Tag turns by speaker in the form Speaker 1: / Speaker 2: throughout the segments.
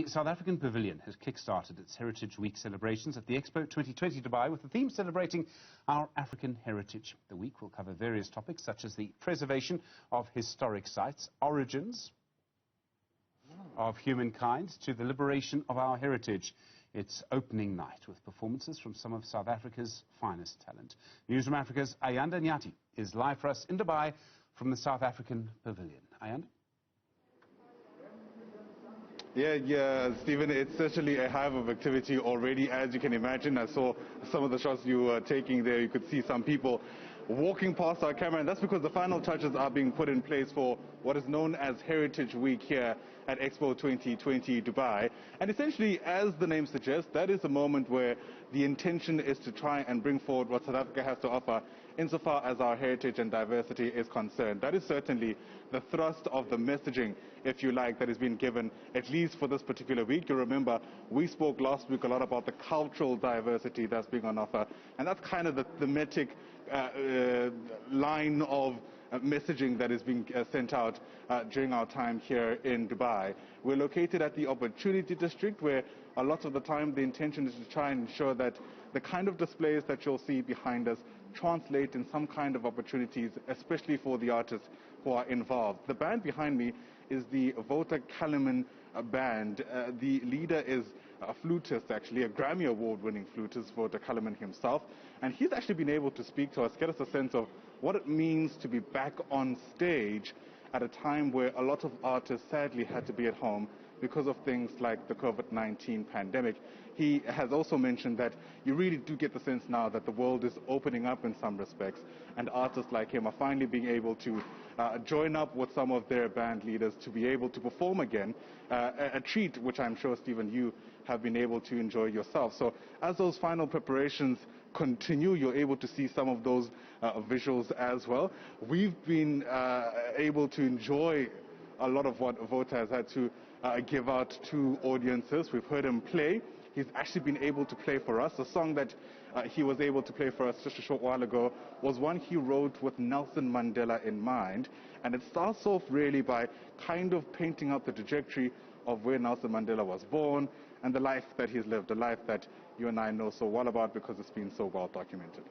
Speaker 1: The South African Pavilion has kick-started its Heritage Week celebrations at the Expo 2020 Dubai with the theme celebrating our African heritage. The week will cover various topics such as the preservation of historic sites, origins of humankind to the liberation of our heritage. It's opening night with performances from some of South Africa's finest talent. Newzroom Afrika's Ayanda Nyathi is live for us in Dubai from the South African Pavilion. Ayanda?
Speaker 2: Yeah, Stephen, it's certainly a hive of activity already, as you can imagine. I saw some of the shots you were taking there. You could see some people walking past our camera, and that's because the final touches are being put in place for what is known as Heritage Week here at Expo 2020 Dubai. And essentially, as the name suggests, that is a moment where the intention is to try and bring forward what South Africa has to offer insofar as our heritage and diversity is concerned. That is certainly the thrust of the messaging, if you like, that has been given, at least for this particular week. You remember, we spoke last week a lot about the cultural diversity that's being on offer, and that's kind of the thematic line of messaging that is being sent out during our time here in Dubai. We're located at the Opportunity District, where a lot of the time the intention is to try and ensure that the kind of displays that you'll see behind us translate in some kind of opportunities, especially for the artists who are involved. The band behind me is the Vota Kalaman band. The leader is a flutist, actually, a Grammy Award-winning flutist, Vota Kalaman himself. And he's actually been able to speak to us, get us a sense of what it means to be back on stage at a time where a lot of artists sadly had to be at home because of things like the COVID-19 pandemic. He has also mentioned that you really do get the sense now that the world is opening up in some respects, and artists like him are finally being able to join up with some of their band leaders to be able to perform again, a treat which I'm sure, Stephen, you have been able to enjoy yourself. So as those final preparations continue, you're able to see some of those visuals as well. We've been able to enjoy a lot of what Vota has had to give out to audiences. We've heard him play. He's actually been able to play for us. The song that he was able to play for us just a short while ago was one he wrote with Nelson Mandela in mind. And it starts off really by kind of painting out the trajectory of where Nelson Mandela was born and the life that he's lived, a life that you and I know so well about because it's been so well documented.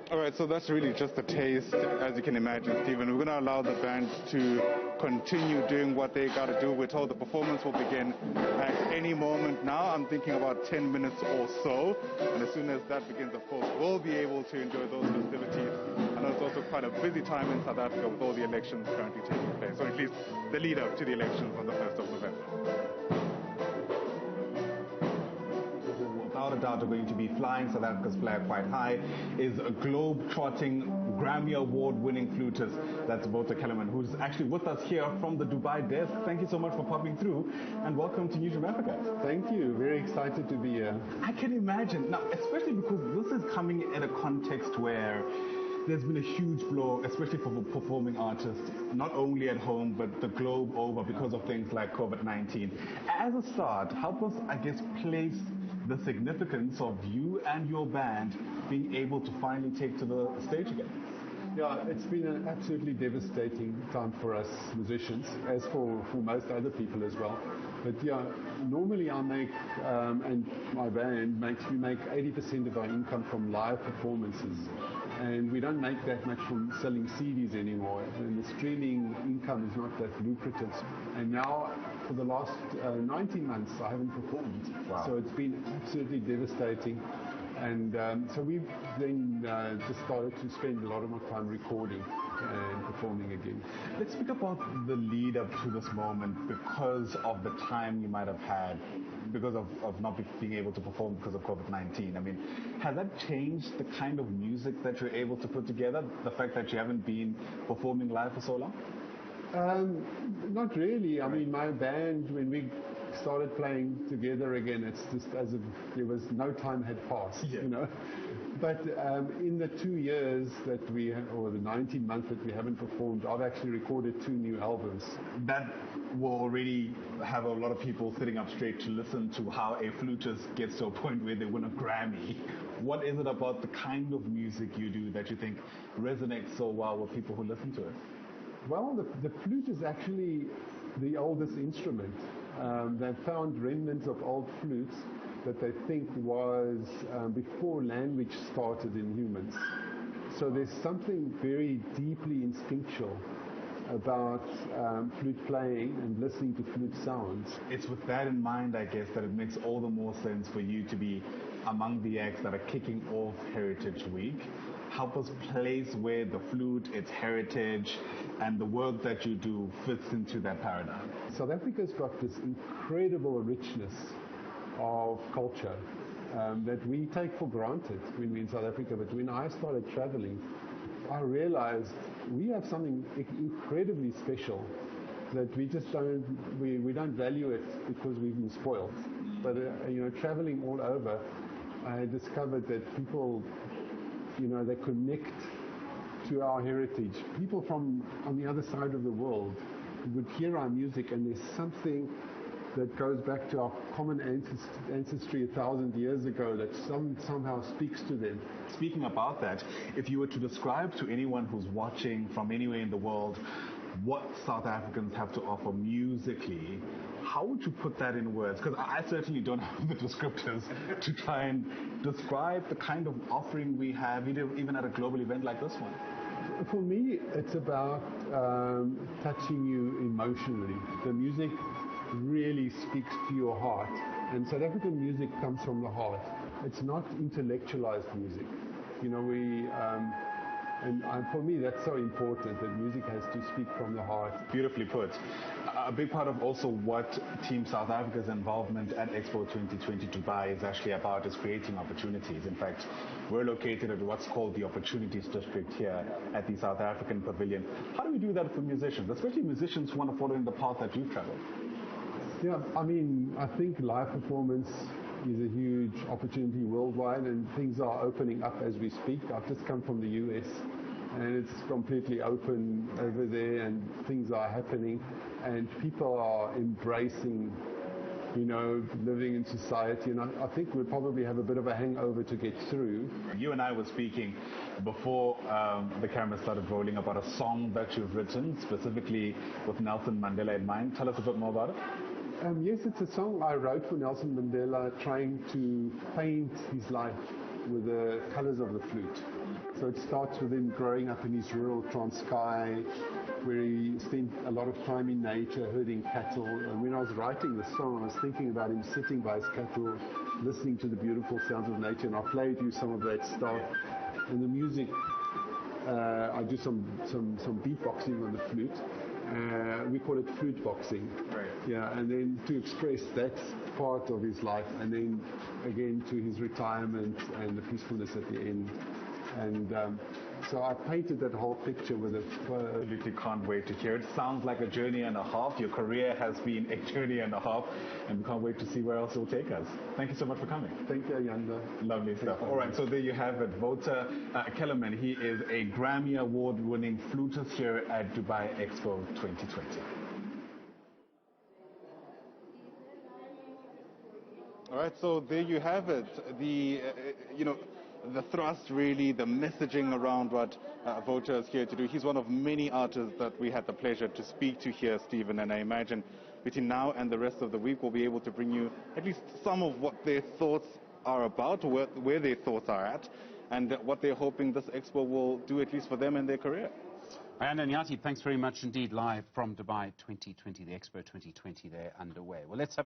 Speaker 2: All right, so that's really just a taste, as you can imagine, Stephen. We're going to allow the band to continue doing what they got to do. We're told the performance will begin at any moment now. I'm thinking about 10 minutes or so. And as soon as that begins, of course, we'll be able to enjoy those festivities. I know it's also quite a busy time in South Africa with all the elections currently taking place, or at least the lead up to the elections on the 1st of November. Without a doubt are going to be flying South Africa's flag quite high is globe-trotting
Speaker 3: Grammy Award-winning flutist. That's Bota Kellerman, who's actually with us here from the Dubai desk. Thank you so much for popping through, and welcome to Newzroom Afrika.
Speaker 4: Thank you. Very excited to be here.
Speaker 3: I can imagine. Now, especially because this is coming in a context where there's been a huge blow, especially for performing artists, not only at home, but the globe over because of things like COVID-19. As a start, help us, I guess, place the significance of you and your band being able to finally take to the stage again.
Speaker 4: Yeah, it's been an absolutely devastating time for us musicians, as for most other people as well. But yeah, normally I make, and my band we make 80% of our income from live performances. And we don't make that much from selling CDs anymore. And the streaming income is not that lucrative. And now, for the last 19 months, I haven't performed.
Speaker 3: Wow.
Speaker 4: So it's been absolutely devastating. And so we've then just started to spend a lot of our time recording and performing again.
Speaker 3: Let's speak about the lead up to this moment because of the time you might have had, because of not being able to perform because of COVID-19. I mean, has that changed the kind of music that you're able to put together, the fact that you haven't been performing live for so long?
Speaker 4: Not really. I mean, my band, when we started playing together again, it's just as if there was no time had passed, you know. But in the 2 years that or the 19 months that we haven't performed, I've actually recorded 2 new albums.
Speaker 3: That will already have a lot of people sitting up straight to listen to how a flutist gets to a point where they win a Grammy. What is it about the kind of music you do that you think resonates so well with people who listen to it?
Speaker 4: Well, the flute is actually the oldest instrument. They've found remnants of old flutes that they think was before language started in humans. So there's something very deeply instinctual about flute playing and listening to flute sounds.
Speaker 3: It's with that in mind, I guess, that it makes all the more sense for you to be among the acts that are kicking off Heritage Week. Help us place where the flute, its heritage, and the work that you do fits into that paradigm.
Speaker 4: South Africa's got this incredible richness of culture that we take for granted when we're in South Africa. But when I started traveling, I realized we have something incredibly special that we just we don't value it because we've been spoiled. But you know, traveling all over, I discovered that people, you know, they connect to our heritage. People from on the other side of the world would hear our music, and there's something that goes back to our common ancestry 1,000 years ago that somehow speaks to them.
Speaker 3: Speaking about that, if you were to describe to anyone who's watching from anywhere in the world what South Africans have to offer musically, how would you put that in words? Because I certainly don't have the descriptors to try and describe the kind of offering we have, even at a global event like this one.
Speaker 4: For me, it's about touching you emotionally. The music really speaks to your heart. And South African music comes from the heart. It's not intellectualized music. You know, for me, that's so important, that music has to speak from the heart.
Speaker 3: Beautifully put. A big part of also what Team South Africa's involvement at Expo 2020 Dubai is actually about is creating opportunities. In fact, we're located at what's called the Opportunities District here at the South African Pavilion. How do we do that for musicians, especially musicians who want to follow in the path that you've traveled?
Speaker 4: Yeah, I mean, I think live performance is a huge opportunity worldwide, and things are opening up as we speak. I've just come from the US, and it's completely open over there, and things are happening, and people are embracing, you know, living in society. And I think we'll probably have a bit of a hangover to get through.
Speaker 3: You and I were speaking before the camera started rolling about a song that you've written, specifically with Nelson Mandela in mind. Tell us a bit more about it.
Speaker 4: Yes, it's a song I wrote for Nelson Mandela, trying to paint his life with the colors of the flute. So it starts with him growing up in his rural Transkei, where he spent a lot of time in nature, herding cattle. And when I was writing the song, I was thinking about him sitting by his cattle, listening to the beautiful sounds of nature. And I played you some of that stuff. And the music, I do some beatboxing on the flute. We call it flute boxing.
Speaker 3: Right.
Speaker 4: Yeah, and then to express that part of his life, and then again to his retirement and the peacefulness at the end. And So I painted that whole picture with it.
Speaker 3: Absolutely can't wait to hear it. Sounds like a journey and a half. Your career has been a journey and a half, and we can't wait to see where else it will take us. Thank you so much for coming.
Speaker 4: Thank you, Ayanda.
Speaker 3: Lovely stuff. All right, so there you have it. Wouter Kellerman, he is a Grammy Award-winning flutist here at Dubai Expo 2020.
Speaker 2: All right, so there you have it. The, the thrust, really, the messaging around what Wouter is here to do. He's one of many artists that we had the pleasure to speak to here, Stephen, and I imagine between now and the rest of the week, we'll be able to bring you at least some of what their thoughts are about, where their thoughts are at, and what they're hoping this expo will do, at least for them and their career.
Speaker 1: Ayanda and Nyathi, thanks very much indeed, live from Dubai 2020, the Expo 2020 there underway. Well, let's have